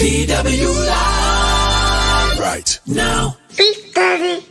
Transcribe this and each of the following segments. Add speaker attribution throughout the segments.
Speaker 1: PW Live.
Speaker 2: Right
Speaker 1: now.
Speaker 3: Big Daddy.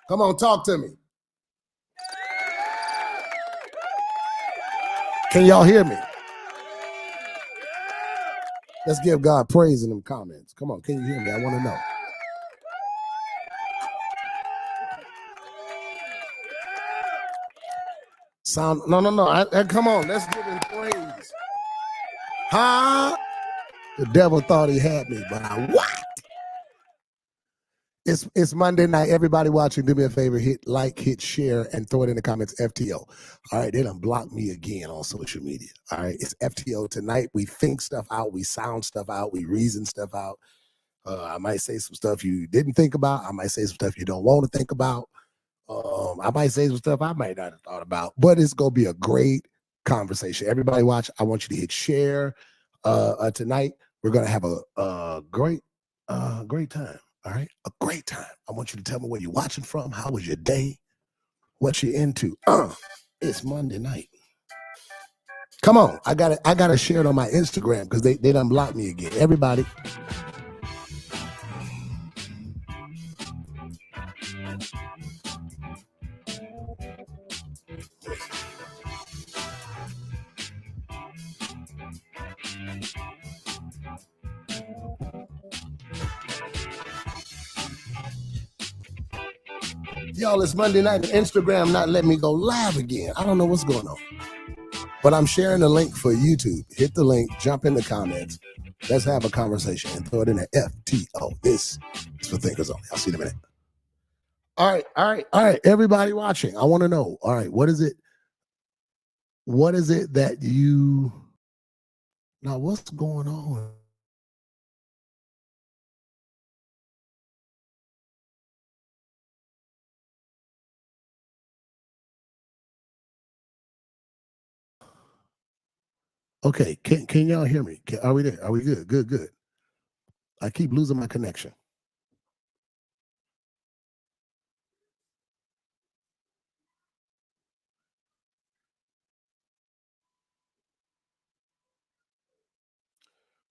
Speaker 2: Come on, talk to me. Can y'all hear me? Let's give God praise in them comments. Come on, can you hear me? I want to know. Sound, no. Come on, let's give him praise. Huh? The devil thought he had me, but I what? It's Monday night. Everybody watching, do me a favor, hit like, hit share, and throw it in the comments, FTO. All right, they done blocked me again on social media. All right, it's FTO tonight. We think stuff out, we sound stuff out, we reason stuff out. I might say some stuff you didn't think about. I might say some stuff you don't want to think about. I might say some stuff I might not have thought about, but it's gonna be a great conversation. Everybody watch. I want you to hit share. Tonight we're gonna have a great time. All right, a great time. I want you to tell me where you're watching from. How was your day? What you into? It's Monday night. Come on, I gotta share it on my Instagram because they done blocked me again. Everybody. Y'all, it's Monday night and Instagram not letting me go live again. I don't know what's going on. But I'm sharing the link for YouTube. Hit the link, jump in the comments. Let's have a conversation and throw it in the FTO. This is for thinkers only. I'll see you in a minute. All right. Everybody watching, I want to know. All right, what is it? What is it that you... Now, what's going on? Okay, can y'all hear me? Are we there? Are we good? Good. I keep losing my connection.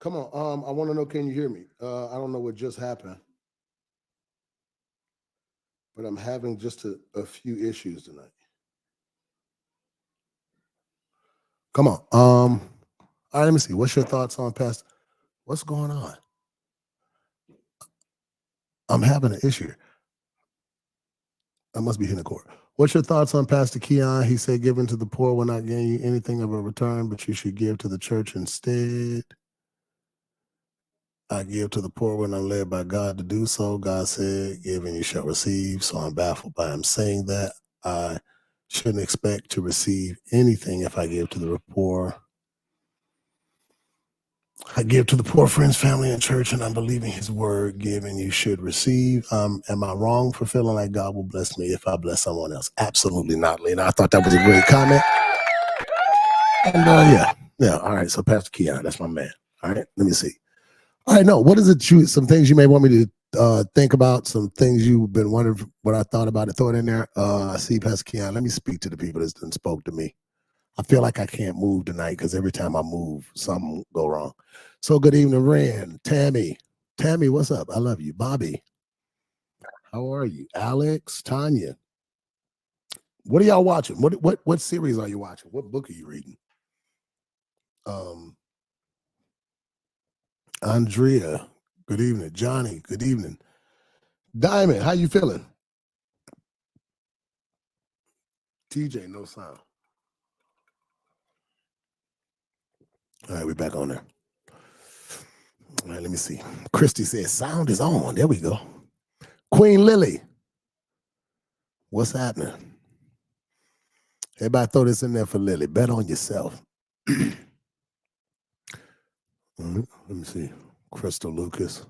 Speaker 2: Come on. I want to know, can you hear me? I don't know what just happened, but I'm having just a few issues tonight. Come on. All right, let me see. What's your thoughts on Pastor? What's going on? I'm having an issue. I must be hitting the court. What's your thoughts on Pastor Keon? He said, giving to the poor will not gain you anything of a return, but you should give to the church instead. I give to the poor when I'm led by God to do so. God said, give and you shall receive. So I'm baffled by him saying that. I shouldn't expect to receive anything if I give to the poor. I give to the poor, friends, family, and church, and I'm believing his word. Give and you should receive. Am I wrong for feeling like God will bless me if I bless someone else? Absolutely not, Lena. I thought that was a great comment. And yeah. All right. So Pastor Keon, that's my man. All right. Let me see. All right. No, what is it? Some things you may want me to think about. Some things you've been wondering what I thought about it. Throw it in there. I see Pastor Keon. Let me speak to the people that done spoke to me. I feel like I can't move tonight because every time I move, something go wrong. So good evening, Rand, Tammy. Tammy, what's up? I love you. Bobby, how are you? Alex, Tanya. What are y'all watching? What series are you watching? What book are you reading? Andrea, good evening. Johnny, good evening. Diamond, how you feeling? TJ, no sound. All right, we're back on there. All right, let me see. Christy says sound is on. There we go. Queen Lily, what's happening? Everybody throw this in there for Lily. Bet on yourself. Let me see. Crystal Lucas.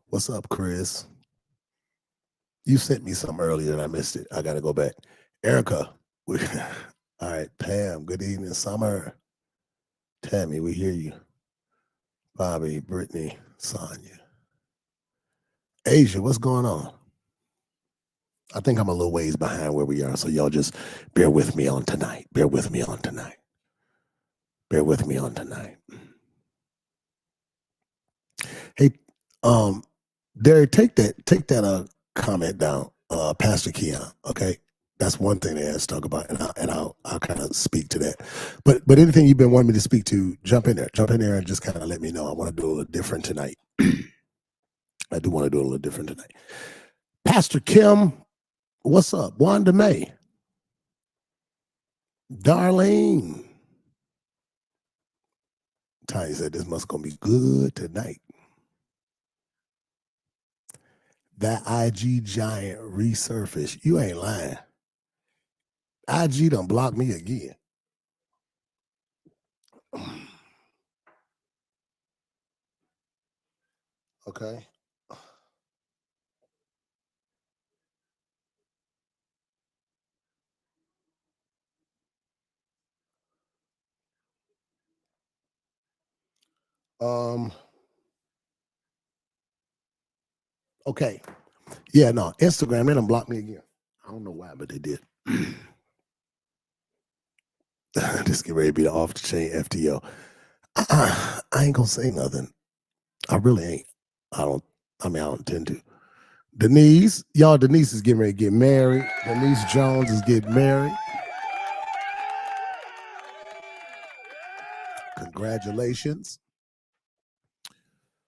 Speaker 2: What's up, Chris? You sent me something earlier and I missed it. I got to go back. Erica. All right. Pam, good evening. Summer. Tammy, we hear you. Bobby, Brittany, Sonia. Asia, what's going on? I think I'm a little ways behind where we are, so y'all just bear with me on tonight. Bear with me on tonight. Bear with me on tonight. Hey, Derek, take that comment down, Pastor Keon. Okay, that's one thing they asked to talk about, and I'll kind of speak to that. But anything you've been wanting me to speak to, jump in there, and just kind of let me know. I want to do a little different tonight. I do want to do a little different tonight. Pastor Kim, what's up? Wanda May, Darlene, Tanya said this must gonna be good tonight. That IG giant resurfaced. You ain't lying. IG done blocked me again. Okay. Okay. Yeah, no. Instagram, they done blocked me again. I don't know why, but they did. This get ready to be the off the chain FTO. I ain't gonna say nothing. I really ain't. I don't intend to. Denise is getting ready to get married. Denise Jones is getting married. Congratulations.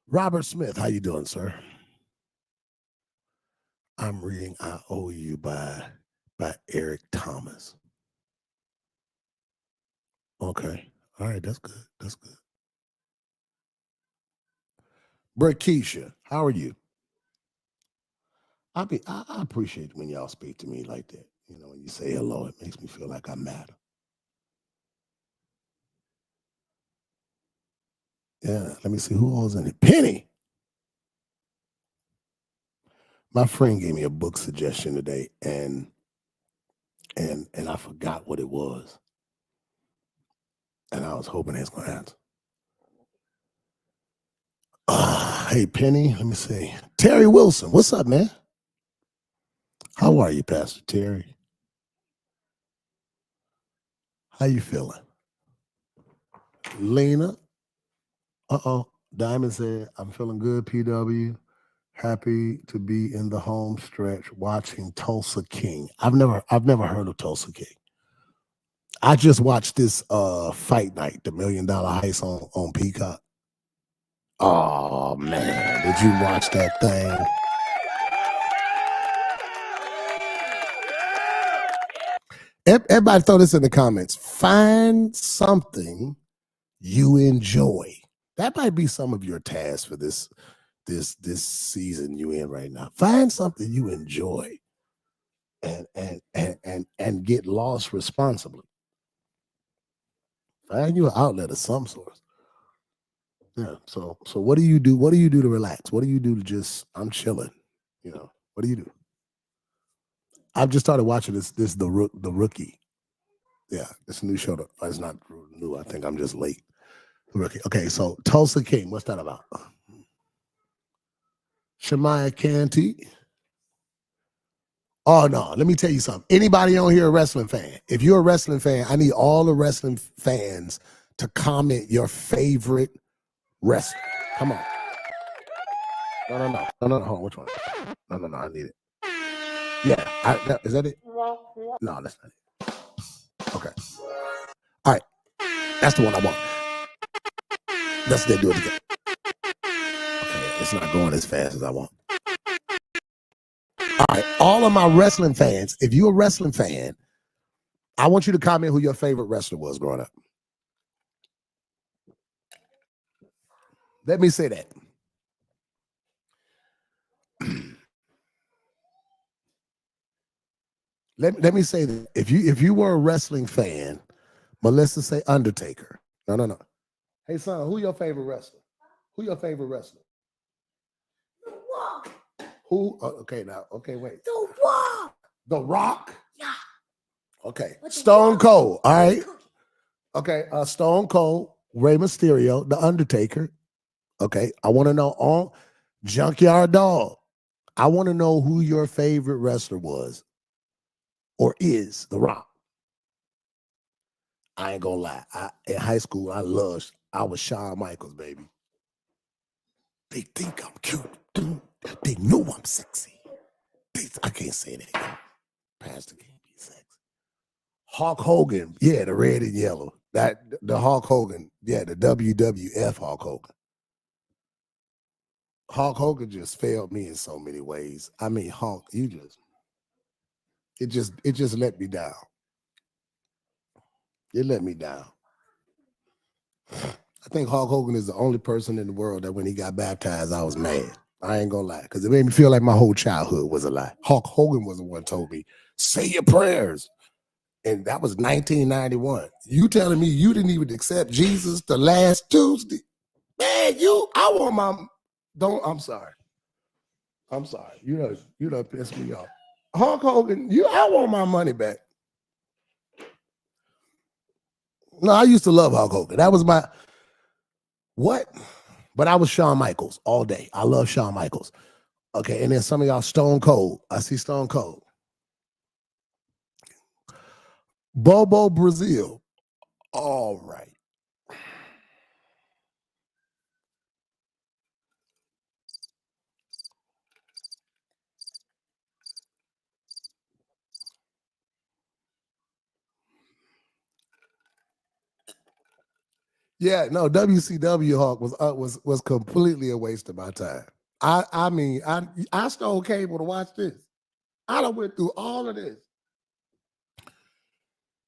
Speaker 2: Robert Smith, how you doing, sir? I'm reading I Owe You by Eric Thomas. Okay. All right, that's good. That's good. Keisha, how are you? I appreciate when y'all speak to me like that. You know, when you say hello, it makes me feel like I matter. Yeah, let me see who else in it. Penny. My friend gave me a book suggestion today, and I forgot what it was. And I was hoping it's gonna answer. Hey Penny, let me see. Terry Wilson, what's up, man? How are you, Pastor Terry? How you feeling? Lena. Diamond said, I'm feeling good, PW. Happy to be in the home stretch watching Tulsa King. I've never heard of Tulsa King. I just watched this fight night, the $1 Million Heist on Peacock. Oh man, did you watch that thing? Everybody throw this in the comments. Find something you enjoy. That might be some of your tasks for this season you in right now. Find something you enjoy and get lost responsibly. Find you an outlet of some sort. Yeah. So what do you do? What do you do to relax? What do you do to just I'm chilling? You know, what do you do? I've just started watching this the Rookie. Yeah, it's a new show. It's not new. I think I'm just late. The Rookie. Okay, so Tulsa King. What's that about? Shemaya Canty. Oh no, let me tell you something. Anybody on here a wrestling fan? If you're a wrestling fan, I need all the wrestling fans to comment your favorite wrestler. Come on. No. Hold on, which one? No. I need it. Yeah, is that it? No, that's not it. Okay. All right, that's the one I want. Let's do it again. Okay, it's not going as fast as I want. All right, all of my wrestling fans, if you're a wrestling fan, I want you to comment who your favorite wrestler was growing up. Let me say that. Let me say that. If you were a wrestling fan, Melissa say Undertaker. No. Hey son, who your favorite wrestler? Who your favorite wrestler?
Speaker 1: The Rock.
Speaker 2: Who? Okay, now. Okay, wait.
Speaker 1: The Rock.
Speaker 2: The Rock.
Speaker 1: Yeah.
Speaker 2: Okay. Stone Cold. All right. Okay. Stone Cold, Rey Mysterio, The Undertaker. Okay. I want to know all Junkyard Dog. I want to know who your favorite wrestler was or is. The Rock. I ain't gonna lie. In high school, I was Shawn Michaels, baby. They think I'm cute. They know I'm sexy. I can't say that again. Pastor can't be sexy. Hulk Hogan, yeah, the red and yellow. The Hulk Hogan, yeah, the WWF Hulk Hogan. Hulk Hogan just failed me in so many ways. I mean, Hulk, it just let me down. It let me down. I think Hulk Hogan is the only person in the world that when he got baptized, I was mad. I ain't gonna lie, because it made me feel like my whole childhood was a lie. Hulk Hogan was the one who told me, say your prayers. And that was 1991. You telling me you didn't even accept Jesus the last Tuesday? Man, I want I'm sorry. I'm sorry. You done pissed me off. Hulk Hogan, I want my money back. No, I used to love Hulk Hogan. That was what? But I was Shawn Michaels all day. I love Shawn Michaels. Okay, and then some of y'all Stone Cold. I see Stone Cold. Bobo Brazil. All right. Yeah, no, WCW Hawk was completely a waste of my time. I mean, I stole cable to watch this. I done went through all of this.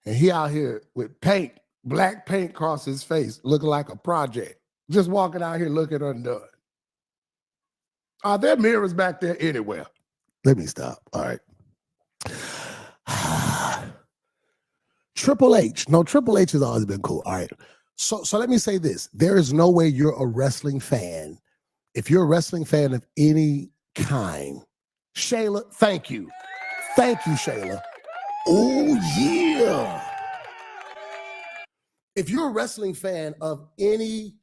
Speaker 2: And he out here with paint, black paint across his face, looking like a project. Just walking out here looking undone. Are there mirrors back there anywhere? Let me stop. All right. Triple H. No, Triple H has always been cool. All right. So let me say this. There is no way you're a wrestling fan. If you're a wrestling fan of any kind, Shayla, thank you. Thank you, Shayla. Oh, yeah. If you're a wrestling fan of any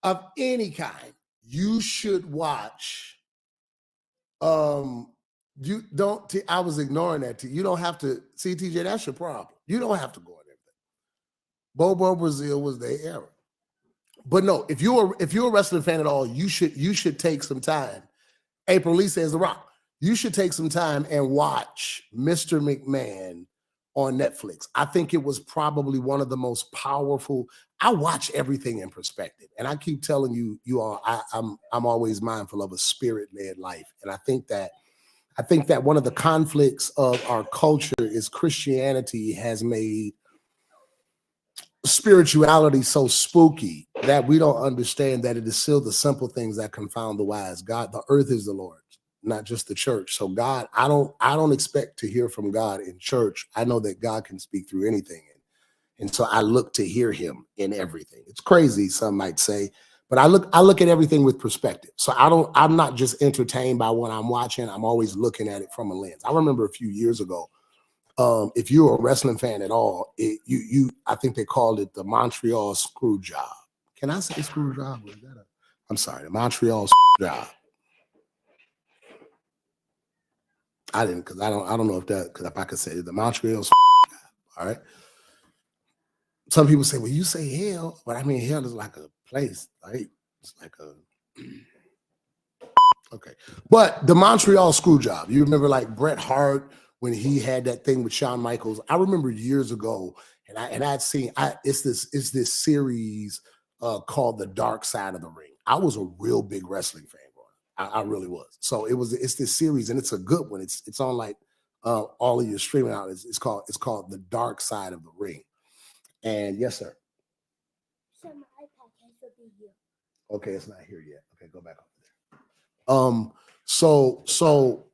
Speaker 2: kind, you should watch. You don't. I was ignoring that. You don't have to see, TJ. That's your problem. You don't have to go on everything. Bobo Brazil was their era, but no. If you're a wrestling fan at all, you should take some time. April Lee says The Rock. You should take some time and watch Mr. McMahon on Netflix. I think it was probably one of the most powerful. I watch everything in perspective, and I keep telling you all, I'm always mindful of a spirit-led life, and I think that one of the conflicts of our culture is Christianity has made spirituality so spooky that we don't understand that it is still the simple things that confound the wise. God, the earth is the Lord's, not just the church. So God, I don't expect to hear from God in church. I know that God can speak through anything. And so I look to hear him in everything. It's crazy, some might say, but I look at everything with perspective. So I'm not just entertained by what I'm watching. I'm always looking at it from a lens. I remember a few years ago, if you're a wrestling fan at all, I think they called it the Montreal Screw Job. Can I say screw job? I'm sorry, the Montreal Screw Job. I didn't, because I don't know if I could say it, the Montreal Screw Job. All right. Some people say, well, you say hell, but I mean, hell is like a place, right? It's like okay. But the Montreal Screw Job, you remember like Bret Hart when he had that thing with Shawn Michaels? I remember years ago, and I'd seen it's this series called The Dark Side of the Ring. I was a real big wrestling fan growing up. I really was. So it's this series, and it's a good one. It's on like all of your streaming outlets. It's called The Dark Side of the Ring. And yes, sir.
Speaker 1: So my iPad can't be here.
Speaker 2: Okay, it's not here yet. Okay, go back over there. So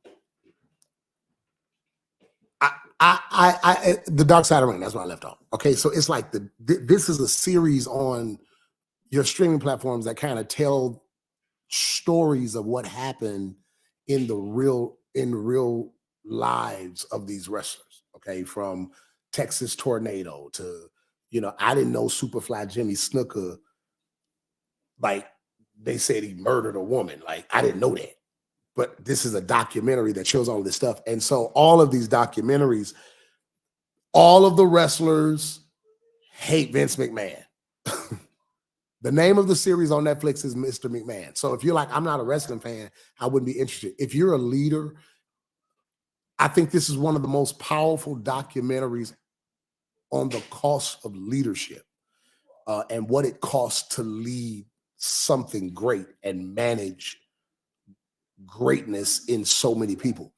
Speaker 2: I the Dark Side of the Ring. That's where I left off. Okay, so it's like this is a series on your streaming platforms that kind of tell stories of what happened in the real lives of these wrestlers. Okay, from Texas Tornado to, I didn't know Superfly Jimmy Snuka, like they said he murdered a woman. Like I didn't know that. But this is a documentary that shows all this stuff. And so all of these documentaries, all of the wrestlers hate Vince McMahon. The name of the series on Netflix is Mr. McMahon. So if you're like, I'm not a wrestling fan, I wouldn't be interested. If you're a leader, I think this is one of the most powerful documentaries on the cost of leadership and what it costs to lead something great and manage greatness in so many people.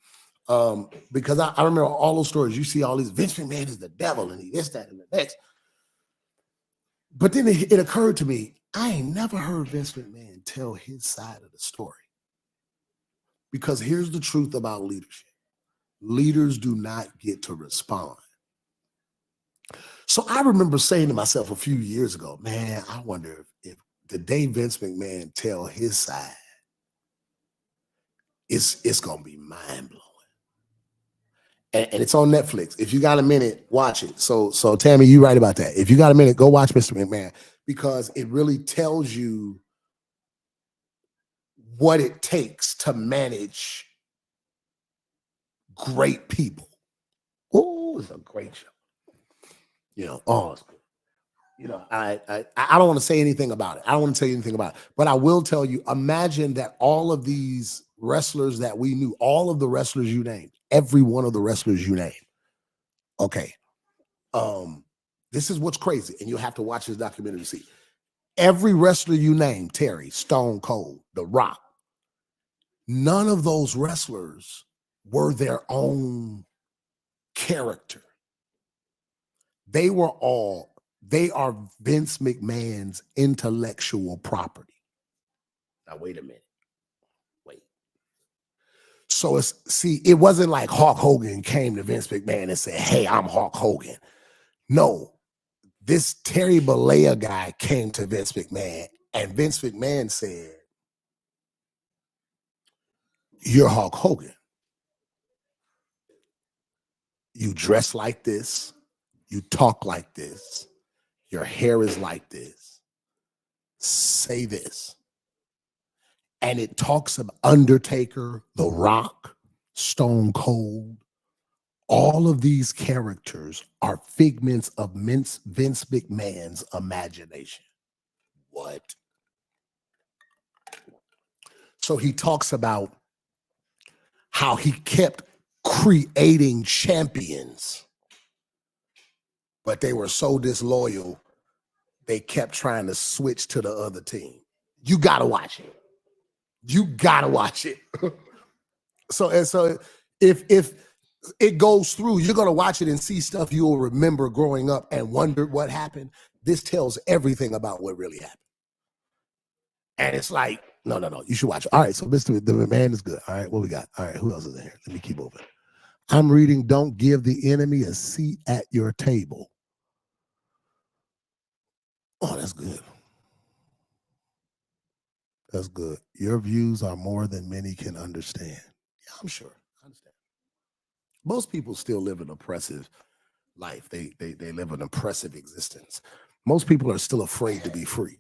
Speaker 2: Because I remember all those stories. You see all these, Vince McMahon is the devil and he this, that, and the next. But then it occurred to me, I ain't never heard Vince McMahon tell his side of the story. Because here's the truth about leadership. Leaders do not get to respond. So I remember saying to myself a few years ago, man, I wonder if the day Vince McMahon tell his side, it's going to be mind-blowing. And it's on Netflix. If you got a minute, watch it. So Tammy, you right about that. If you got a minute, go watch Mr. McMahon, because it really tells you what it takes to manage great people. Oh, it's a great show. You know, oh, it's good. You know, I don't want to say anything about it. I don't want to tell you anything about it. But I will tell you, imagine that all of these wrestlers that we knew, all of the wrestlers you named, every one of the wrestlers you named. Okay. This is what's crazy, and you'll have to watch this documentary to see. Every wrestler you named, Terry, Stone Cold, The Rock, none of those wrestlers were their own character. They are Vince McMahon's intellectual property. Now, wait a minute. Wait. So it wasn't like Hulk Hogan came to Vince McMahon and said, hey, I'm Hulk Hogan. No, this Terry Bollea guy came to Vince McMahon, and Vince McMahon said, you're Hulk Hogan. You dress like this. You talk like this. Your hair is like this. Say this. And it talks about Undertaker, The Rock, Stone Cold. All of these characters are figments of Vince McMahon's imagination. What? So he talks about how he kept creating champions, but they were so disloyal, they kept trying to switch to the other team. You got to watch it. You got to watch it. So if it goes through, you're going to watch it and see stuff you'll remember growing up and wonder what happened. This tells everything about what really happened. And it's like, no, you should watch it. All right, so Mr. The Man is good. All right, what we got? All right, who else is in here? Let me keep moving. I'm reading, don't give the enemy a seat at your table. Oh, that's good. That's good. Your views are more than many can understand. Yeah, I'm sure. I understand. Most people still live an oppressive life. They live an oppressive existence. Most people are still afraid to be free.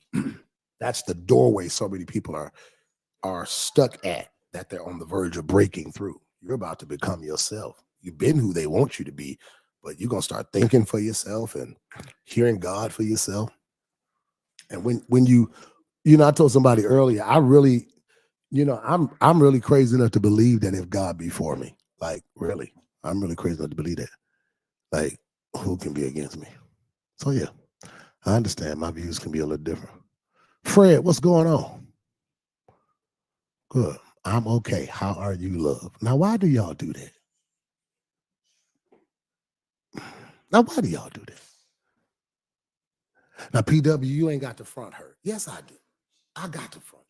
Speaker 2: That's the doorway so many people are stuck at, that they're on the verge of breaking through. You're about to become yourself. You've been who they want you to be, but you're going to start thinking for yourself and hearing God for yourself. And when you I told somebody earlier, I really, I'm really crazy enough to believe that if God be for me, like really, I'm really crazy enough to believe that. Like, who can be against me? So yeah, I understand my views can be a little different. Fred, what's going on? Good. I'm okay. How are you, love? Now, why do y'all do that? Now, why do y'all do that? Now, PW, you ain't got the front hurt. Yes, I do. I got to front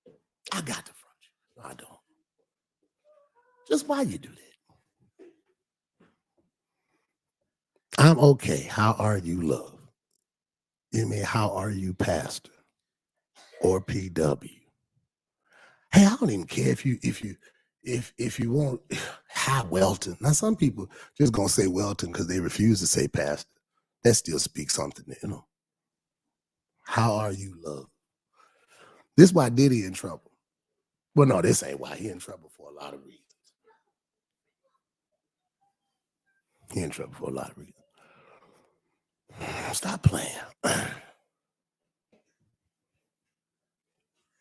Speaker 2: you. I got to front you. No, I don't. Just why you do that? I'm okay. How are you, love? You mean, how are you, pastor? Or PW? Hey, I don't even care if you want, hi, Welton. Now, some people just gonna say Welton because they refuse to say pastor. That still speaks something, How are you, love? This is why Diddy in trouble. Well, no, this ain't why. He in trouble for a lot of reasons. He in trouble for a lot of reasons. Stop playing.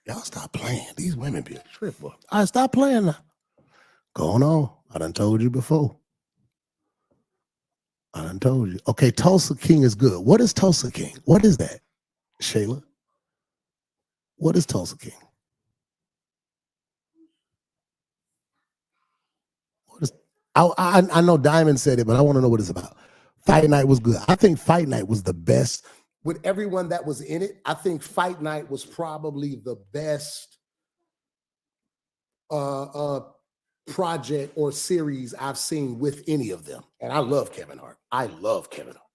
Speaker 2: Y'all stop playing. These women be a trip, boy. All right, stop playing now. Going on. I done told you before. I done told you. Okay, Tulsa King is good. What is Tulsa King? What is that, Shayla? What is Tulsa King? What is? I know Diamond said it, but I want to know what it's about. Fight Night was good. I think Fight Night was the best. With everyone that was in it, I think Fight Night was probably the best project or series I've seen with any of them. And I love Kevin Hart. I love Kevin Hart.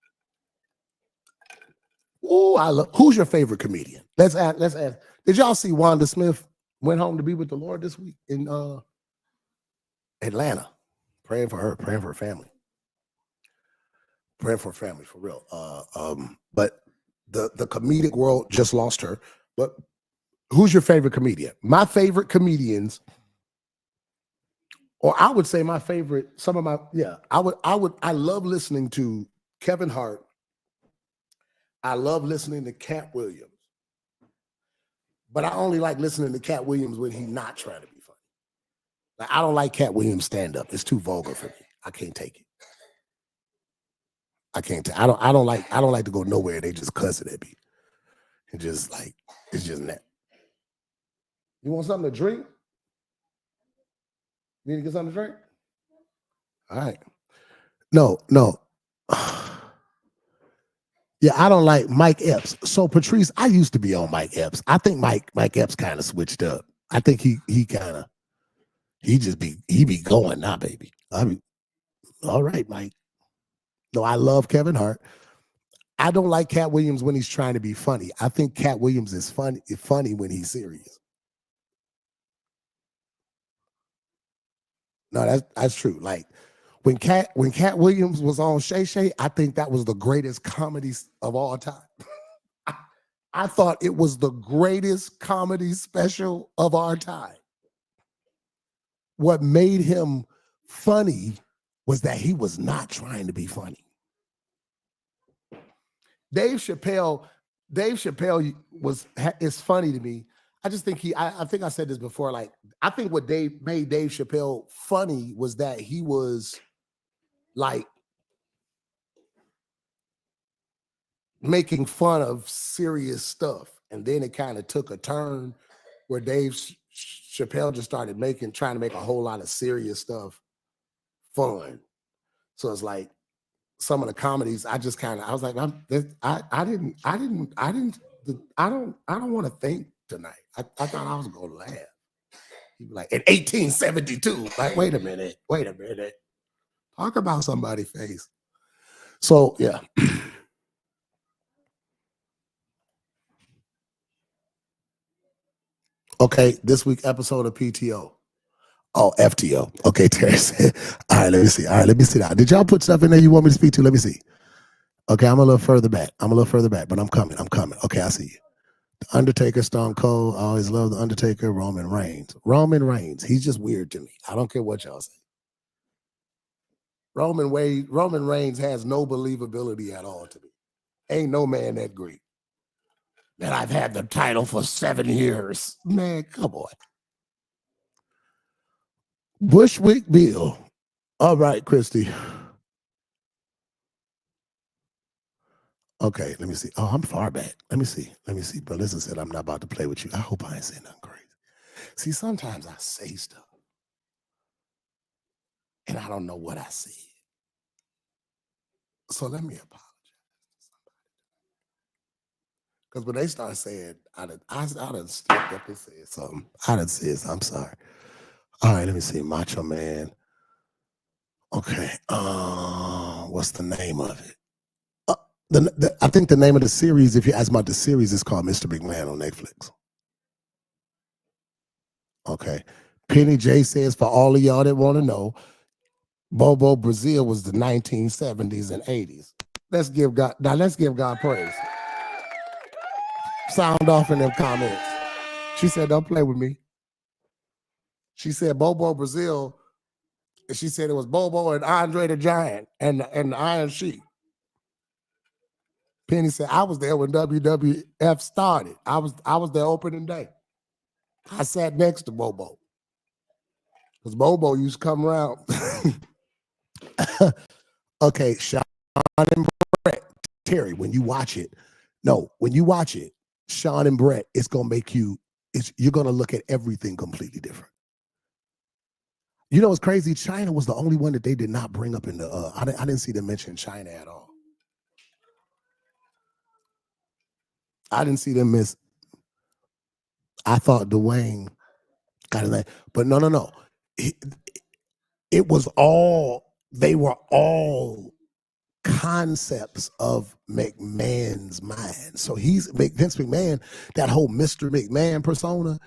Speaker 2: Oh, I love. Who's your favorite comedian? Let's ask. Did y'all see Wanda Smith went home to be with the Lord this week in Atlanta? Praying for her, praying for her family. Praying for her family for real. But the comedic world just lost her. But who's your favorite comedian? My favorite comedians, or I would say my favorite, I love listening to Kevin Hart. I love listening to Cat Williams. But I only like listening to Cat Williams when he's not trying to be funny. Like, I don't like Cat Williams stand-up. It's too vulgar for me. I can't take it. I don't like to go nowhere. They just cussing at me. And just like, it's just that. You want something to drink? You need to get something to drink? All right. No. Yeah, I don't like Mike Epps. So Patrice, I used to be on Mike Epps. I think Mike Epps kind of switched up. I think he be going now, baby. I mean, all right, Mike. No, I love Kevin Hart. I don't like Cat Williams when he's trying to be funny. I think Cat Williams is funny when he's serious. No, that's true. Like when Cat Williams was on Shay Shay, I think that was the greatest comedy of all time. I thought it was the greatest comedy special of our time. What made him funny was that he was not trying to be funny. Dave Chappelle is funny to me. I just think I think I said this before. Like, I think what made Dave Chappelle funny was that he was like making fun of serious stuff. And then it kind of took a turn where Dave Chappelle just started trying to make a whole lot of serious stuff fun. So it's like some of the comedies, I was like, I don't want to think tonight. I thought I was gonna laugh. He'd be like, in 1872, like, wait a minute. Talk about somebody's face. So yeah. Okay, this week episode of PTO. Oh, FTO. Okay, Terry said, all right, let me see that. Did y'all put stuff in there you want me to speak to? Let me see. Okay, I'm a little further back, but I'm coming. Okay, I see you. The Undertaker, Stone Cold. I always love The Undertaker. Roman Reigns. He's just weird to me. I don't care what y'all say. Roman Reigns has no believability at all to me. Ain't no man that great. Man, I've had the title for 7 years. Man, come on. Bushwick Bill. All right, Christy. Okay, let me see. Oh, I'm far back. Let me see. But listen, said I'm not about to play with you. I hope I ain't saying nothing crazy. See, sometimes I say stuff and I don't know what I said. So let me apologize to somebody. Because when they start saying, I done stepped up and said something. I'm sorry. All right, let me see. Macho Man. Okay. What's the name of it? I think the name of the series, if you ask about the series, is called Mr. McMahon on Netflix. Okay. Penny J says, for all of y'all that want to know, Bobo Brazil was the 1970s and 80s. Let's give God praise. Sound off in them comments. She said, don't play with me. She said Bobo Brazil, and she said it was Bobo and Andre the Giant and the Iron Sheik. Penny said, I was there when WWF started. I was there opening day. I sat next to Bobo. Because Bobo used to come around. Okay, Sean and Brett. Terry, when you watch it, Sean and Brett, it's gonna make you're gonna look at everything completely different. You know what's crazy? China was the only one that they did not bring up in the. I didn't see them mention China at all. I didn't see them miss. I thought Dwayne got his name, but no. It was all. They were all concepts of McMahon's mind. So he's Vince McMahon. That whole Mr. McMahon persona.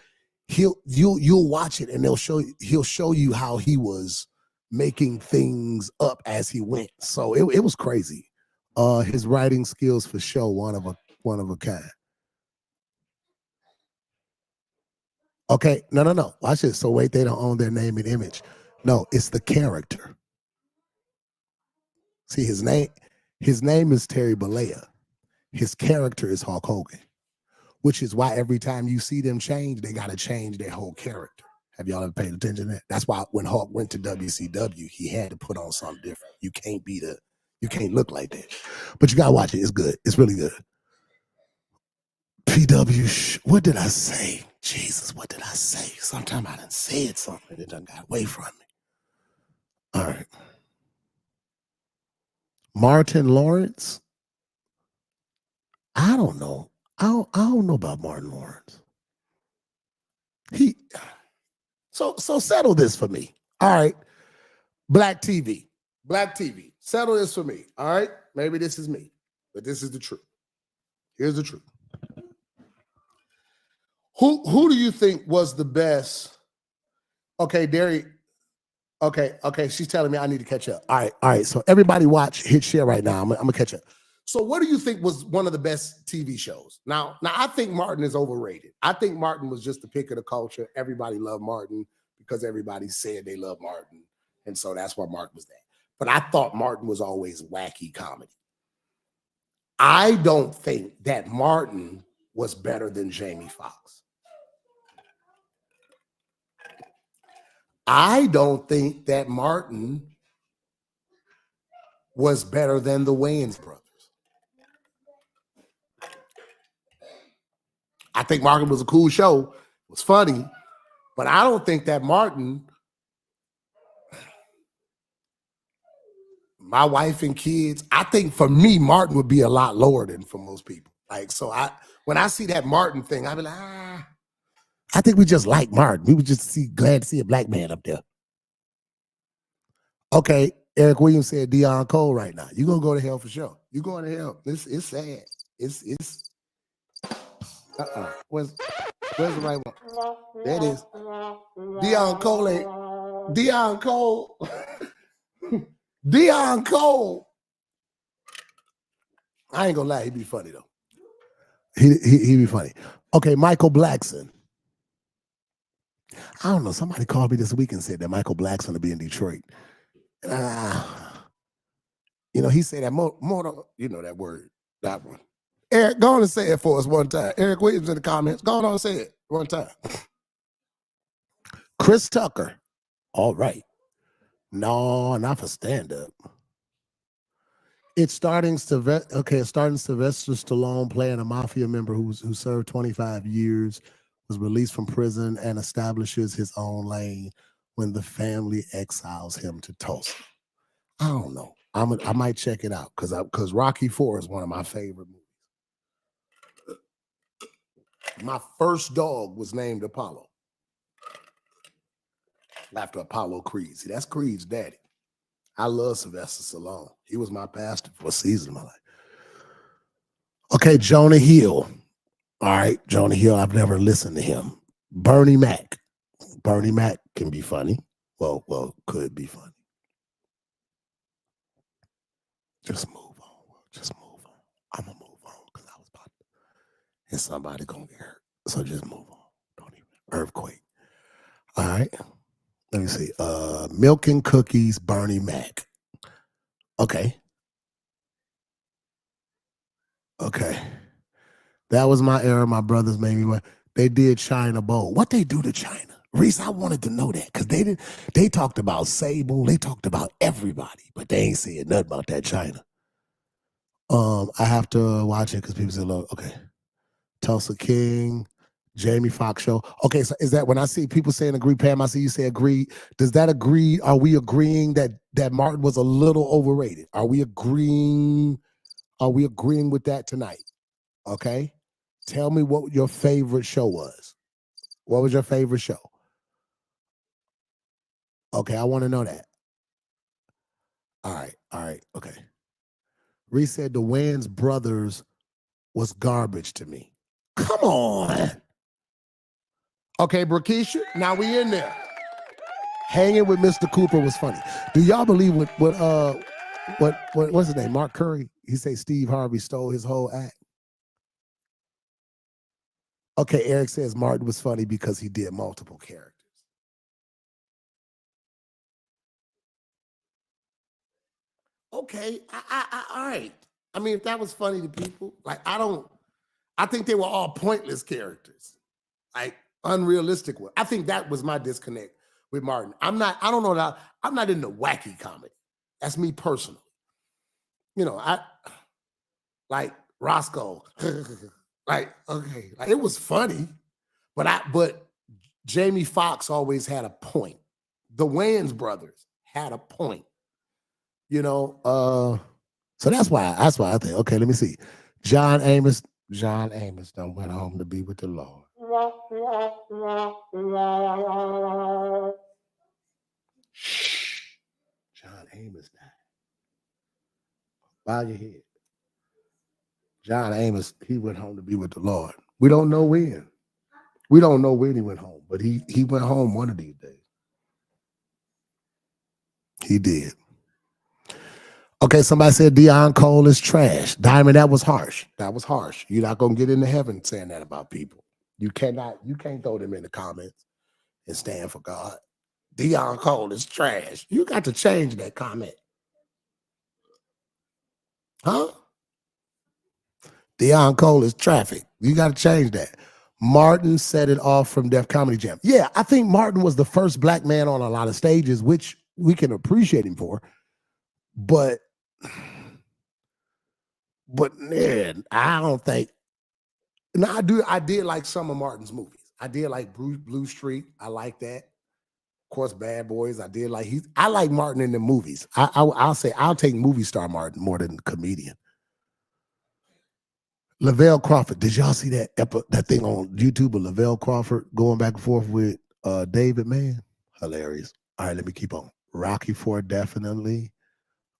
Speaker 2: You'll watch it and he'll show you how he was making things up as he went. So it was crazy. His writing skills for sure one of a kind. Okay, no. Watch it. So wait, they don't own their name and image. No, it's the character. See, his name is Terry Bollea. His character is Hulk Hogan, which is why every time you see them change, they got to change their whole character. Have y'all ever paid attention to that? That's why when Hulk went to WCW, he had to put on something different. You can't look like that. But you got to watch it. It's good. It's really good. PW, what did I say? Jesus, what did I say? Sometime I done said something that done got away from me. All right. Martin Lawrence. I don't know. I don't know about Martin Lawrence. So settle this for me. All right. Black TV. Settle this for me. All right. Maybe this is me, but this is the truth. Here's the truth. Who do you think was the best? Okay, Derry. Okay. She's telling me I need to catch up. All right. So everybody watch, hit share right now. I'm gonna catch up. So what do you think was one of the best TV shows? Now I think Martin is overrated. I think Martin was just the pick of the culture. Everybody loved Martin because everybody said they loved Martin. And so that's why Martin was there. But I thought Martin was always wacky comedy. I don't think that Martin was better than Jamie Foxx. I don't think that Martin was better than the Wayans brothers. I think Martin was a cool show. It was funny. But I don't think that Martin, my wife and kids, I think for me, Martin would be a lot lower than for most people. Like, so when I see that Martin thing, I be like, I think we just like Martin. We would just glad to see a black man up there. Okay, Eric Williams said Deion Cole right now. You're going to go to hell for sure. You're going to hell. It's sad. It's Where's the right one? There it is. Deion Cole. Deion Cole. I ain't gonna lie, he'd be funny though. He'd be funny. Okay, Michael Blackson. I don't know. Somebody called me this week and said that Michael Blackson will be in Detroit. He said that more, that word, that one. Eric, go on and say it for us one time. Eric Williams in the comments. Go on and say it one time. Chris Tucker. All right. No, not for stand-up. It's starting Sylvester Stallone playing a mafia member who served 25 years, was released from prison, and establishes his own lane when the family exiles him to Tulsa. I don't know. I might check it out because Rocky IV is one of my favorite movies. My first dog was named Apollo. After Apollo Creed. See, that's Creed's daddy. I love Sylvester Stallone. He was my pastor for a season of my life. Okay, Jonah Hill. All right, Jonah Hill, I've never listened to him. Bernie Mac. Bernie Mac can be funny. Well, could be funny. Just move on. I'm going to move on because I was about to. And somebody going to get hurt. So just move on. Don't even. Earthquake. All right. Let me see. Milk and Cookies, Bernie Mac. Okay. That was my era. My brothers made me. They did China Bowl. What they do to China? Reese, I wanted to know that because they talked about Sable. They talked about everybody, but they ain't said nothing about that China. I have to watch it because people say, look, okay. Tulsa King, Jamie Foxx show. Okay, so is that when I see people saying agree, Pam? I see you say agree. Does that agree? Are we agreeing that Martin was a little overrated? Are we agreeing? Are we agreeing with that tonight? Okay. Tell me what your favorite show was. What was your favorite show? Okay, I want to know that. All right, okay. Reese said the Wayans brothers was garbage to me. Come on. Okay, Brakisha, now we in there. Hanging with Mr. Cooper was funny. Do y'all believe what's his name? Mark Curry? He say Steve Harvey stole his whole act. Okay, Eric says Martin was funny because he did multiple characters. Okay, all right. I mean, if that was funny to people, like I think they were all pointless characters, like unrealistic one. I think that was my disconnect with Martin. I don't know that I'm not into wacky comedy. That's me personally. You know, I like Roscoe. Like, okay, like it was funny, but Jamie Foxx always had a point. The Wayans brothers had a point. You know, so that's why I think, okay, let me see. John Amos done went home to be with the Lord. Shh. John Amos died. Bow your head. John Amos, he went home to be with the Lord. We don't know when. We don't know when he went home, but he went home one of these days. He did. Okay, somebody said Deion Cole is trash. Diamond, that was harsh. That was harsh. You're not gonna get into heaven saying that about people. You can't throw them in the comments and stand for God. Deion Cole is trash. You got to change that comment. Huh? Deion Cole is traffic. You got to change that. Martin set it off from Def Comedy Jam. Yeah, I think Martin was the first black man on a lot of stages, which we can appreciate him for. But man, I don't think. No, I did like some of Martin's movies. I did like Blue Street. I like that. Of course, Bad Boys. I did like I like Martin in the movies. I'll say I'll take movie star Martin more than comedian. Lavelle Crawford. Did y'all see that thing on YouTube of Lavelle Crawford going back and forth with David Mann? Hilarious. All right, let me keep on. Rocky IV, definitely.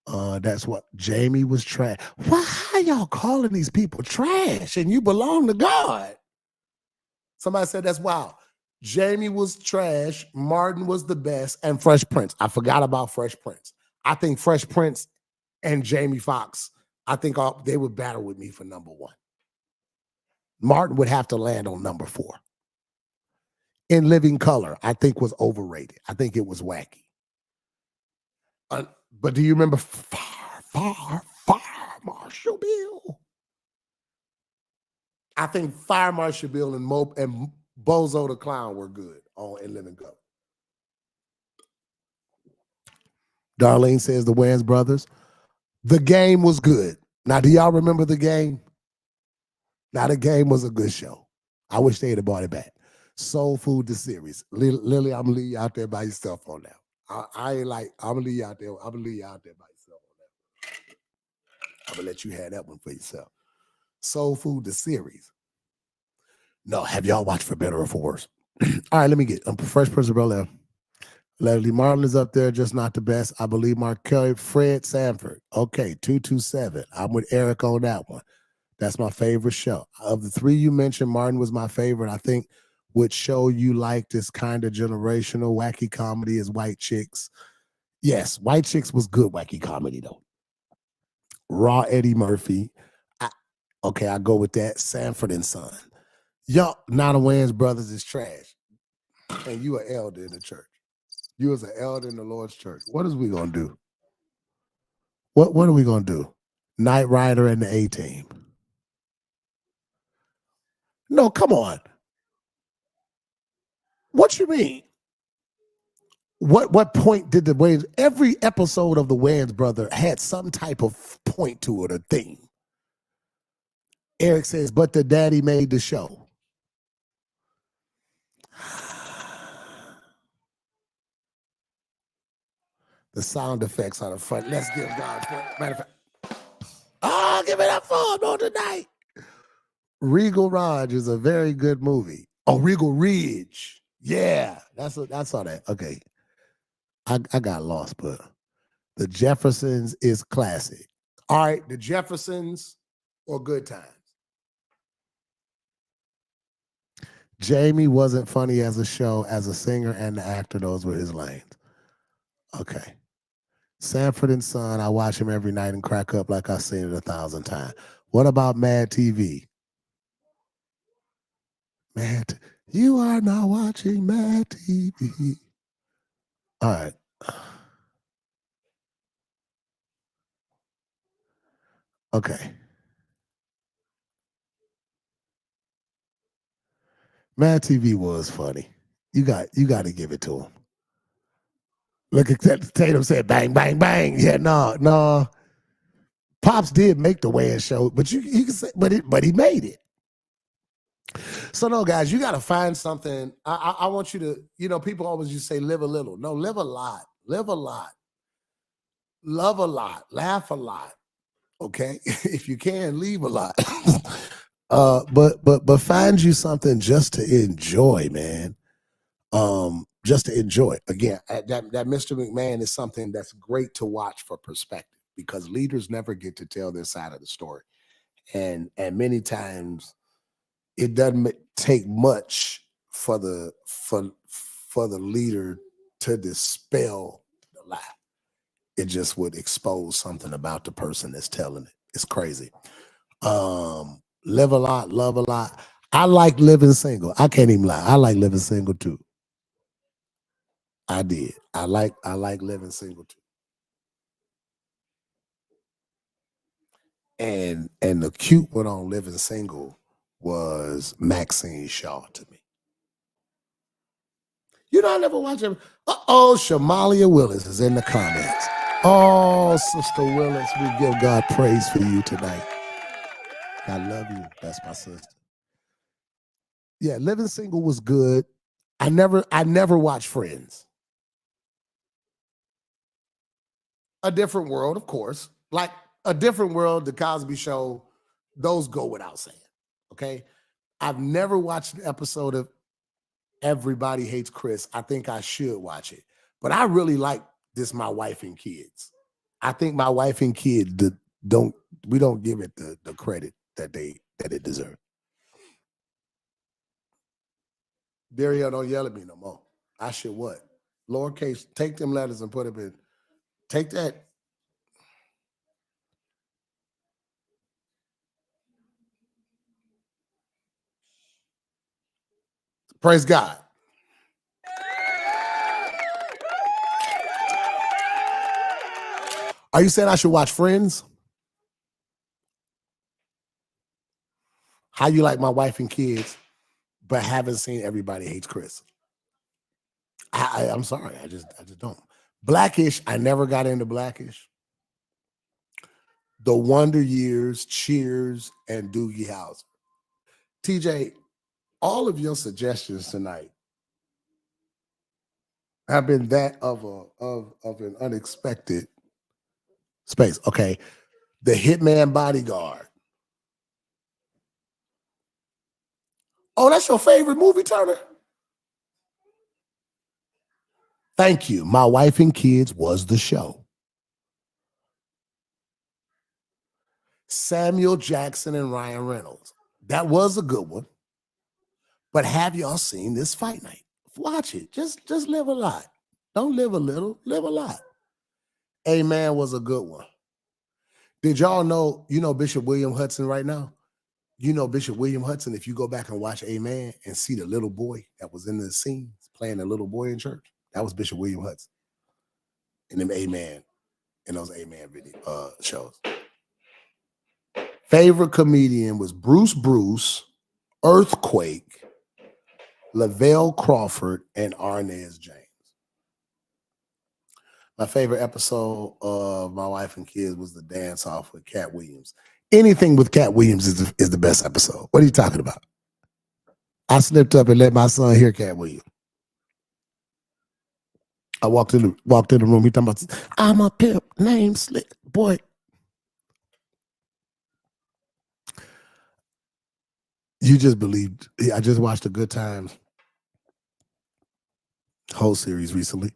Speaker 2: That's what Jamie was trash. Why are y'all calling these people trash and you belong to God? Somebody said that's wild. Jamie was trash, Martin was the best, and Fresh Prince. I forgot about Fresh Prince. I think Fresh Prince and Jamie Foxx, I think they would battle with me for number one. Martin would have to land on number 4. In Living Color, I think was overrated. I think it was wacky. But do you remember Fire Marshal Bill? I think Fire Marshal Bill and Bozo the Clown were good in Living Color. Darlene says the Wayans brothers. The Game was good. Now, do y'all remember The Game? Now, The Game was a good show. I wish they'd have brought it back. Soul Food, the series. Lily, I'm gonna leave you out there by yourself on that. I ain't like, I'm gonna leave you out there. I'm gonna leave you out there by yourself on that. I'm gonna let you have that one for yourself. Soul Food, the series. No, have y'all watched For Better or For Worse? All right, let me get Fresh Prince of Bel-Air. Leslie Martin is up there, just not the best. I believe Mark Kelly, Fred Sanford. Okay, 227. I'm with Eric on that one. That's my favorite show. Of the 3 you mentioned, Martin was my favorite. I think which show you liked is kind of generational. Wacky comedy is White Chicks. Yes, White Chicks was good wacky comedy, though. Raw Eddie Murphy. I go with that. Sanford and Son. Y'all, now the Wayans brothers is trash. And you an elder in the church. You was an elder in the Lord's church. What is we going to do? What are we going to do? Knight Rider and the A-Team. No, come on. What you mean? What point did the Wayans? Every episode of the Wayans brother had some type of point to it, a theme. Eric says, but the daddy made the show. The sound effects on the front. Let's give God praise. Matter of fact, oh, give it up for him on tonight. Regal Ridge is a very good movie. Oh, Regal Ridge. Yeah, I saw that. Okay. I got lost, but The Jeffersons is classic. All right, The Jeffersons or Good Times? Jamie wasn't funny as a show, as a singer and the actor. Those were his lanes. Okay. Sanford and Son, I watch him every night and crack up like I've seen it 1,000 times. What about Mad TV? You are now watching Mad TV. All right. Okay. Mad TV was funny. You got to give it to him. Look at that. Tatum said, "Bang, bang, bang." Yeah, no. Pops did make the weigh-in show, but you can say, but he made it. So no, guys, you got to find something. I want you to, people always just say live a little. No, live a lot. Live a lot. Love a lot. Laugh a lot. Okay, if you can, leave a lot. But find you something just to enjoy, man. Just to enjoy. Again, that Mr. McMahon is something that's great to watch for perspective, because leaders never get to tell their side of the story, and many times it doesn't take much for the leader to dispel the lie. It just would expose something about the person that's telling it. It's crazy. Live a lot, love a lot. I like living single. I can't even lie. I like living single too. I did. I like living single too. And the cute one on living single was Maxine Shaw to me. I never watched him. Shamalia Willis is in the comments. Oh, Sister Willis, we give God praise for you tonight. I love you. That's my sister. Yeah, living single was good. I never watched Friends. A Different World, of course. Like A Different World, The Cosby Show, those go without saying. Okay. I've never watched an episode of Everybody Hates Chris. I think I should watch it. But I really like this My Wife and Kids. I think My Wife and Kids we don't give it the credit that it deserves. Dario, don't yell at me no more. I should what? Lowercase, take them letters and put them in. Take that. Praise God. Are you saying I should watch Friends? How you like My Wife and Kids, but haven't seen Everybody Hates Chris? I'm sorry, I just don't. Blackish, I never got into Blackish. The Wonder Years, Cheers, and Doogie Howser. TJ, all of your suggestions tonight have been that of an unexpected space. Okay, The Hitman Bodyguard. Oh, that's your favorite movie, Turner? Thank you. My Wife and Kids was the show. Samuel Jackson and Ryan Reynolds. That was a good one. But have y'all seen this Fight Night? Watch it. Just live a lot. Don't live a little, live a lot. Amen was a good one. Did y'all know, Bishop William Hudson right now? Bishop William Hudson, if you go back and watch Amen and see the little boy that was in the scenes playing the little boy in church, that was Bishop William Hudson in them Amen, in those Amen video shows. Favorite comedian was Bruce, Earthquake, Lavelle Crawford, and Arnez James. My favorite episode of My Wife and Kids was the dance off with Cat Williams. Anything with Cat Williams is the best episode. What are you talking about? I slipped up and let my son hear Cat Williams. I walked in the room. He talking about, I'm a pimp named Slick. Boy, you just believed. I just watched the Good Times whole series recently.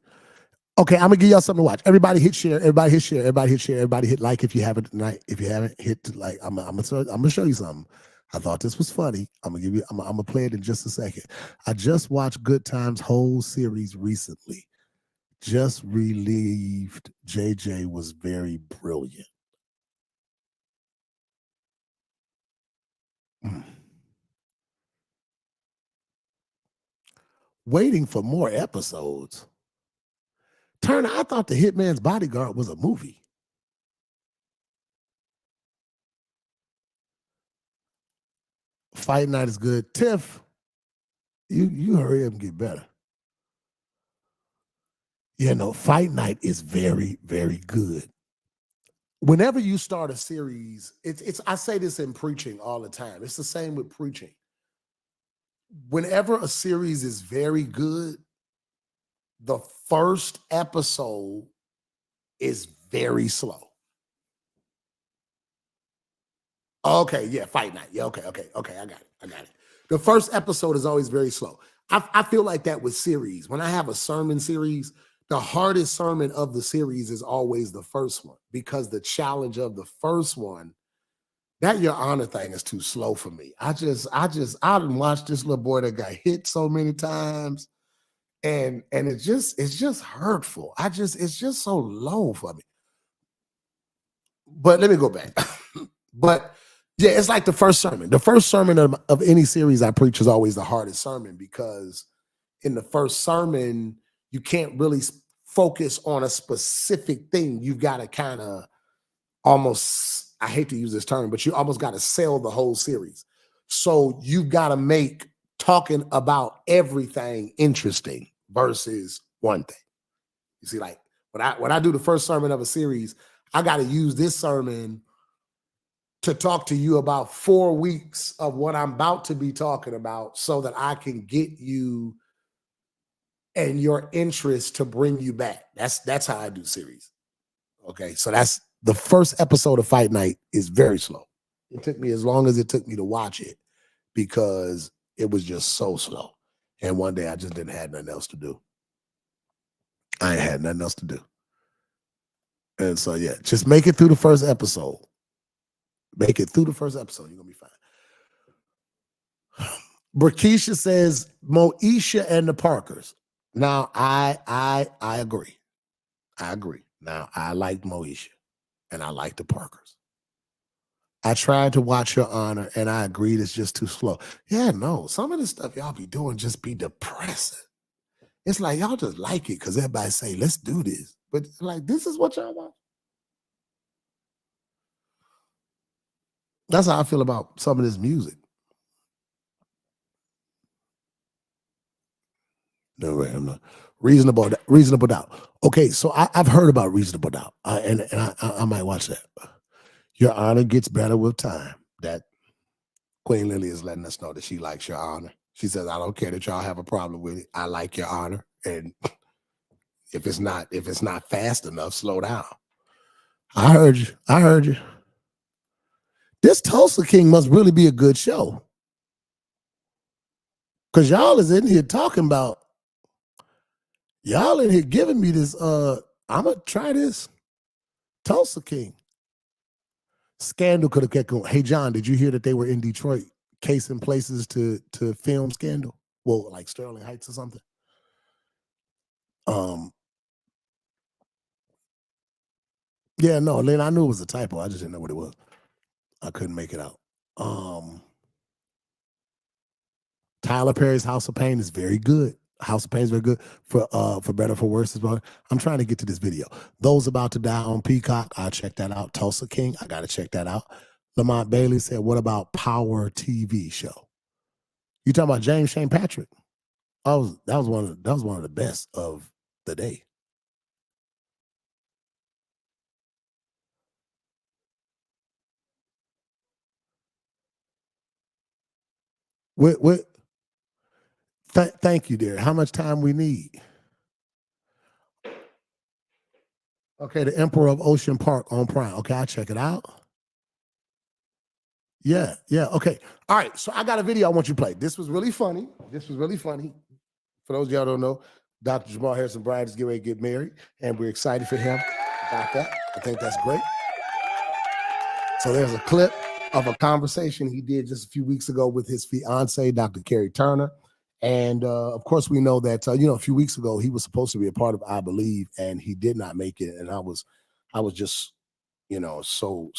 Speaker 2: Okay, I'm gonna give y'all something to watch. Everybody hit share. Everybody hit share. Everybody hit share. Everybody hit like if you haven't tonight. If you haven't hit like, I'm gonna show you something. I thought this was funny. I'm gonna play it in just a second. I just watched Good Times whole series recently. Just relieved. JJ was very brilliant. Waiting for more episodes. Turner, I thought The Hitman's Bodyguard was a movie. Fight Night is good. Tiff, you hurry up and get better. You know, Fight Night is very, very good. Whenever you start a series, it's I say this in preaching all the time. It's the same with preaching. Whenever a series is very good, the first episode is very slow. Okay, yeah, Fight Night. Yeah, okay, I got it. The first episode is always very slow. I feel like that with series. When I have a sermon series, the hardest sermon of the series is always the first one because the challenge of the first one, that Your Honor thing is too slow for me. I didn't watch this little boy that got hit so many times, and it's just hurtful. It's just so low for me. But let me go back. But yeah, it's like the first sermon. The first sermon of any series I preach is always the hardest sermon because in the first sermon, you can't really focus on a specific thing. You've got to kind of almost, I hate to use this term, but you almost got to sell the whole series. So you've got to make talking about everything interesting versus one thing. You see, like when I do the first sermon of a series, I got to use this sermon to talk to you about 4 weeks of what I'm about to be talking about so that I can get you and your interest to bring you back. That's how I do series. Okay, so that's the first episode of Fight Night is very slow. It took me as long as it took me to watch it because it was just so slow. And one day I just didn't have nothing else to do. I ain't had nothing else to do. And so yeah, just make it through the first episode. Make it through the first episode. You're gonna be fine. Brakisha says Moesha and the Parkers. Now I agree. I agree. Now I like Moesha and I like the Parkers. I tried to watch Your Honor and I agreed it's just too slow. Yeah, no, some of the stuff y'all be doing just be depressing. It's like y'all just like it because everybody say, let's do this. But like, this is what y'all want. That's how I feel about some of this music. No, right, I'm not. Reasonable doubt. Okay, so I've heard about Reasonable Doubt, and I might watch that. Your Honor gets better with time. That Queen Lily is letting us know that she likes Your Honor. She says, I don't care that y'all have a problem with it. I like Your Honor. And if it's not fast enough, slow down. I heard you. I heard you. This Tulsa King must really be a good show. Cause y'all is in here talking about, y'all in here giving me this, I'ma try this. Tulsa King. Scandal could have kept going. Hey John, did you hear that they were in Detroit casing places to film Scandal? Well, like Sterling Heights or something. Yeah, no, Lynn, I knew it was a typo. I just didn't know what it was. I couldn't make it out. Tyler Perry's House of Pain is very good. House of Pain is very good for better for worse as well. I'm trying to get to this video. Those About to Die on Peacock, I'll check that out. Tulsa King, I gotta check that out. Lamont Bailey said, what about Power TV show? You talking about James Shane Patrick? That was one of the best of the day. What thank you, dear. How much time we need? Okay, the Emperor of Ocean Park on Prime. Okay, I'll check it out. Yeah, okay. All right, so I got a video I want you to play. This was really funny. For those of y'all who don't know, Dr. Jamal Harrison Bryant is getting ready to get married, and we're excited for him about that. I think that's great. So there's a clip of a conversation he did just a few weeks ago with his fiance, Dr. Carrie Turner. And of course, we know that a few weeks ago he was supposed to be a part of I Believe, and he did not make it. And I was just, so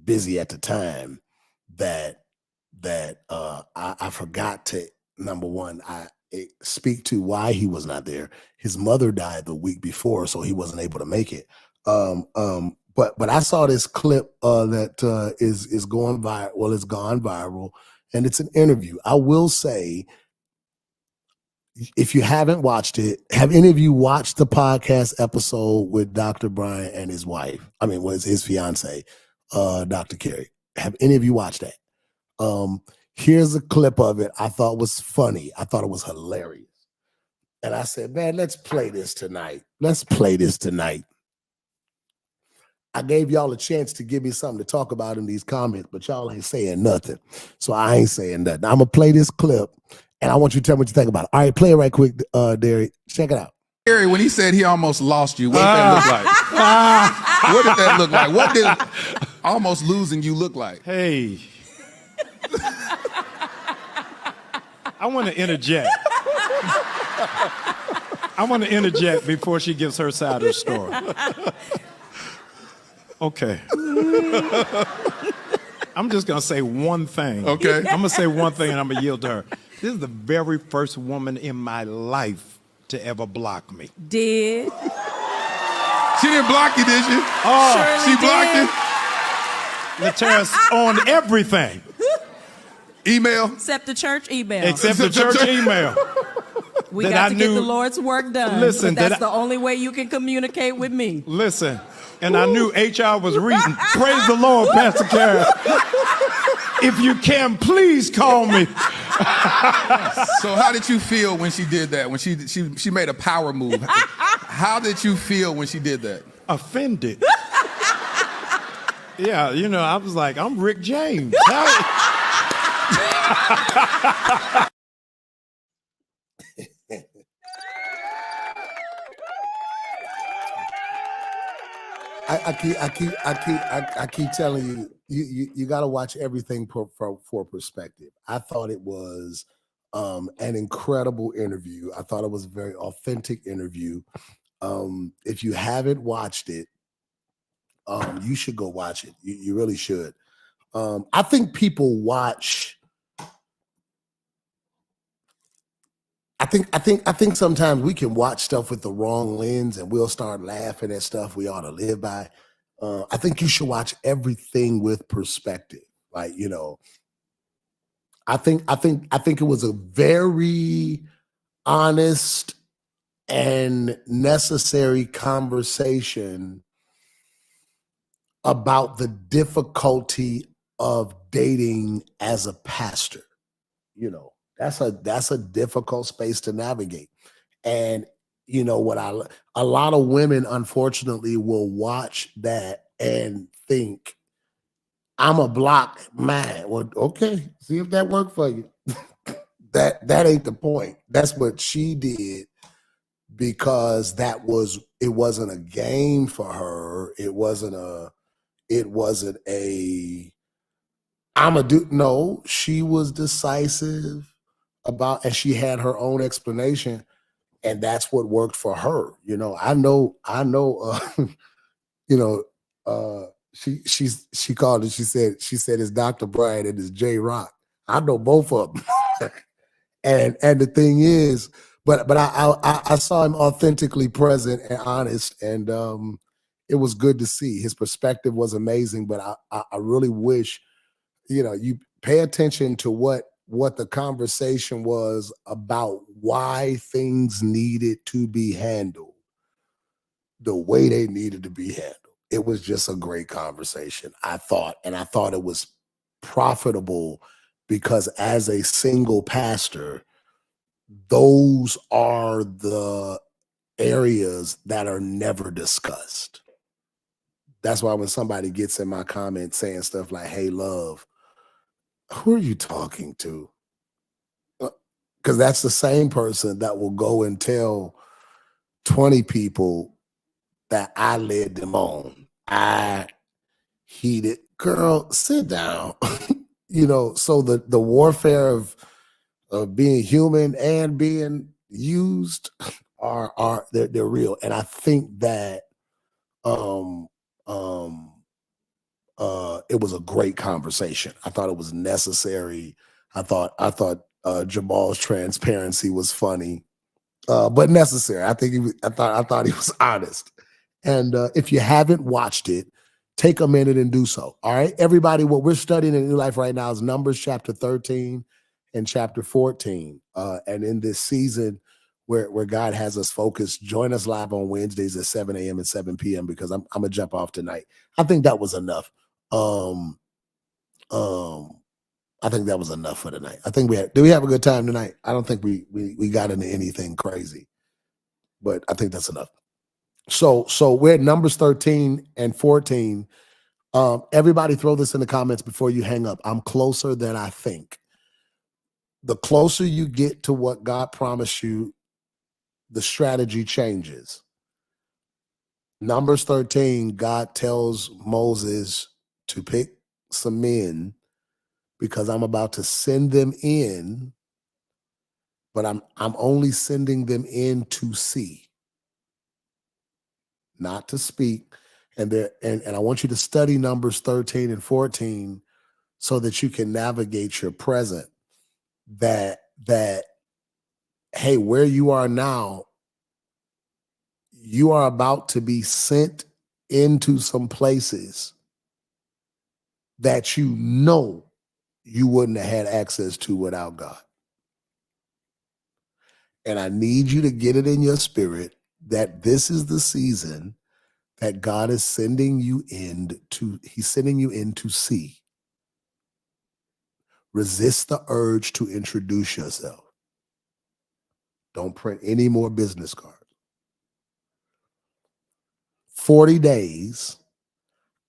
Speaker 2: busy at the time that I forgot to, number one, speak to why he was not there. His mother died the week before, so he wasn't able to make it. But I saw this clip that is going viral. Well, it's gone viral, and it's an interview. I will say, if you haven't watched it, have any of you watched the podcast episode with Dr. Bryant and his wife? I mean, was his fiance, Dr. Carrie? Have any of you watched that? Here's a clip of it. I thought was funny. I thought it was hilarious. And I said, man, let's play this tonight. I gave y'all a chance to give me something to talk about in these comments, but y'all ain't saying nothing. So I ain't saying nothing. I'm going to play this clip, and I want you to tell me what you think about it. All right, play it right quick, Derek. Check it out.
Speaker 3: Gary, when he said he almost lost you, what did that look like? What did that look like? What did almost losing you look like?
Speaker 4: Hey. I want to interject. Before she gives her side of the story. Okay. I'm just going to say one thing.
Speaker 3: Okay.
Speaker 4: I'm going to say one thing and I'm going to yield to her. This is the very first woman in my life to ever block me.
Speaker 5: Did.
Speaker 3: She didn't block you, did she?
Speaker 4: Oh,
Speaker 3: she blocked you?
Speaker 4: Laterra's on everything.
Speaker 3: Email?
Speaker 5: Except the church email.
Speaker 4: Except the church email.
Speaker 5: We got to get the Lord's work done.
Speaker 4: Listen,
Speaker 5: that's the only way you can communicate with me.
Speaker 4: Listen, and I knew HR was reading. Praise the Lord, Pastor Karen. If you can, please call me.
Speaker 3: So how did you feel when she did that? When she made a power move? How did you feel when she did that?
Speaker 4: Offended. Yeah, I was like, I'm Rick James.
Speaker 2: I keep telling you got to watch everything for perspective. I thought it was an incredible interview. I thought it was a very authentic interview. If you haven't watched it, you should go watch it. You really should. I think people watch. I think sometimes we can watch stuff with the wrong lens and we'll start laughing at stuff we ought to live by. I think you should watch everything with perspective. Like, I think it was a very honest and necessary conversation about the difficulty of dating as a pastor. That's a difficult space to navigate. And a lot of women unfortunately will watch that and think, I'm a block man. Well, okay, see if that worked for you. That ain't the point. That's what she did, because it wasn't a game for her. It wasn't a no, she was decisive about, and she had her own explanation, and that's what worked for her. I know, she called it, she said it's Dr. Bryant and it's J Rock. I know both of them. and the thing is, but I saw him authentically present and honest, and it was good to see. His perspective was amazing, but I really wish, you pay attention to what the conversation was about, why things needed to be handled the way they needed to be handled. It was just a great conversation, I thought. And I thought it was profitable because as a single pastor, those are the areas that are never discussed. That's why when somebody gets in my comments saying stuff like, hey, love, who are you talking to? Because that's the same person that will go and tell 20 people that I led them on. I heated. Girl, sit down. So the warfare of being human and being used are they're real. And I think that it was a great conversation. I thought it was necessary. I thought Jamal's transparency was funny, but necessary. I thought he was honest. And if you haven't watched it, take a minute and do so. All right, everybody. What we're studying in New Life right now is Numbers chapter 13 and chapter 14. And in this season where God has us focused, join us live on Wednesdays at 7 a.m. and 7 p.m. because I'm gonna jump off tonight. I think that was enough. I think that was enough for tonight. I think did we have a good time tonight? I don't think we got into anything crazy, but I think that's enough. So we're at Numbers 13 and 14. Everybody throw this in the comments before you hang up. I'm closer than I think. The closer you get to what God promised you, the strategy changes. Numbers 13, God tells Moses to pick some men because I'm about to send them in, but I'm only sending them in to see, not to speak. And I want you to study Numbers 13 and 14 so that you can navigate your present. That hey, where you are now, you are about to be sent into some places that you wouldn't have had access to without God. And I need you to get it in your spirit that this is the season that God is sending you he's sending you in to see. Resist the urge to introduce yourself. Don't print any more business cards. 40 days,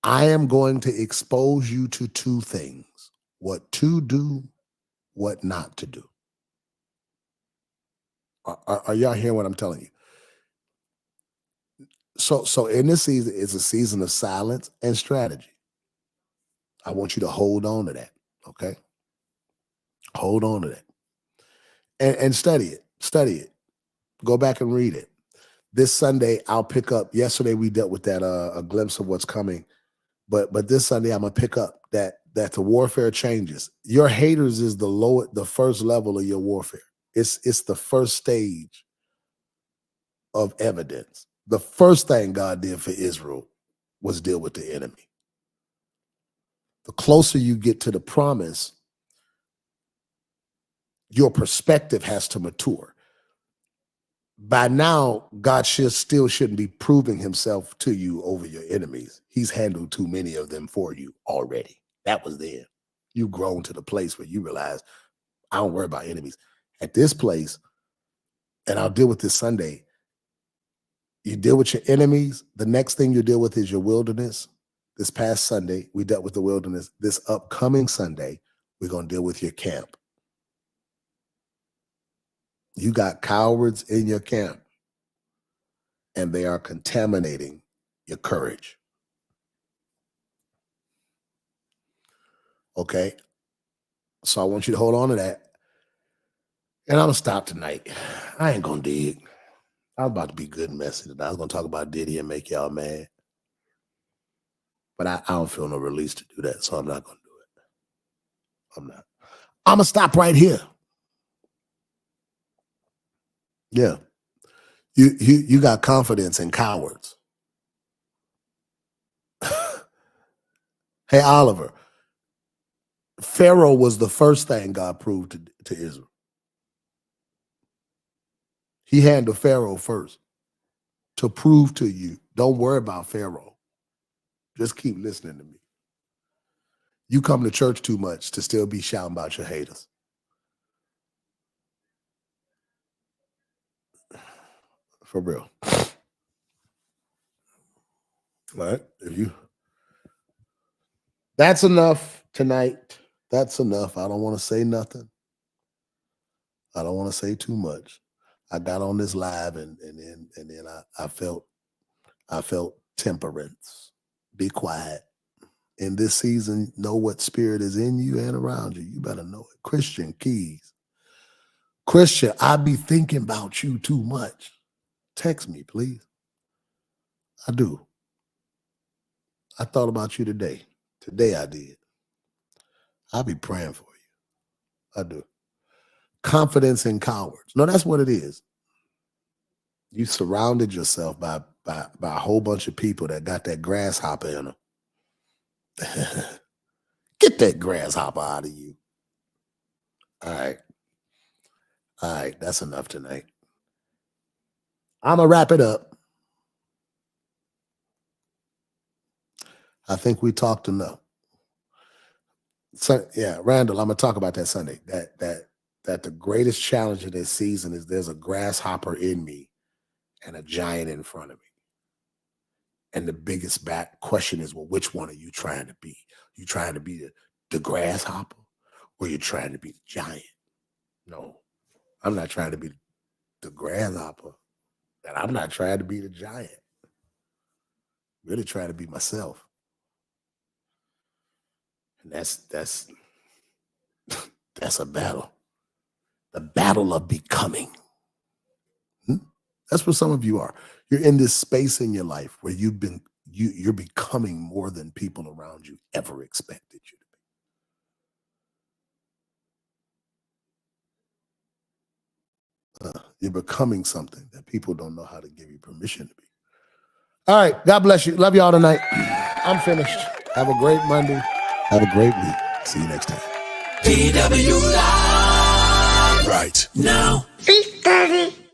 Speaker 2: I am going to expose you to two things: what to do, what not to do. Are y'all hearing what I'm telling you? So in this season, it's a season of silence and strategy. I want you to hold on to that, okay? Hold on to that. And study it. Study it. Go back and read it. This Sunday, I'll pick up. Yesterday, we dealt with that, a glimpse of what's coming. But this Sunday, I'm going to pick up that the warfare changes. Your haters is the first level of your warfare. It's the first stage of evidence. The first thing God did for Israel was deal with the enemy. The closer you get to the promise, your perspective has to mature. By now, God still shouldn't be proving himself to you over your enemies. He's handled too many of them for you already. That was there. You've grown to the place where you realize, I don't worry about enemies. At this place, and I'll deal with this Sunday, you deal with your enemies. The next thing you deal with is your wilderness. This past Sunday, we dealt with the wilderness. This upcoming Sunday, we're going to deal with your camp. You got cowards in your camp, and they are contaminating your courage. Okay? So I want you to hold on to that. And I'm going to stop tonight. I ain't going to dig. I was about to be good and messy tonight. I was going to talk about Diddy and make y'all mad. But I don't feel no release to do that, so I'm not going to do it. I'm not. I'm going to stop right here. Yeah. You got confidence in cowards. Hey, Oliver, Pharaoh was the first thing God proved to Israel. He handled Pharaoh first to prove to you, don't worry about Pharaoh. Just keep listening to me. You come to church too much to still be shouting about your haters. For real. All right. That's enough tonight. That's enough. I don't want to say nothing. I don't want to say too much. I got on this live and then I felt temperance. Be quiet. In this season, know what spirit is in you and around you. You better know it. Christian Keys. Christian, I be thinking about you too much. Text me, please. I do. I thought about you today. Today I did. I'll be praying for you. I do. Confidence in cowards. No, that's what it is. You surrounded yourself by a whole bunch of people that got that grasshopper in them. Get that grasshopper out of you. All right. All right, that's enough tonight. I'm going to wrap it up. I think we talked enough. So, yeah, Randall, I'm going to talk about that Sunday. That the greatest challenge of this season is there's a grasshopper in me and a giant in front of me. And the biggest question is, well, which one are you trying to be? You trying to be the grasshopper or you trying to be the giant? No, I'm not trying to be the grasshopper. And I'm not trying to be the giant. I'm really trying to be myself. And that's a battle. The battle of becoming. That's what some of you are. You're in this space in your life where you're becoming more than people around you ever expected you to be. You're becoming something that people don't know how to give you permission to be. All right. God bless you. Love y'all tonight. I'm finished. Have a great Monday. Have a great week. See you next time.
Speaker 6: PW Live. Right now.
Speaker 1: 3:30.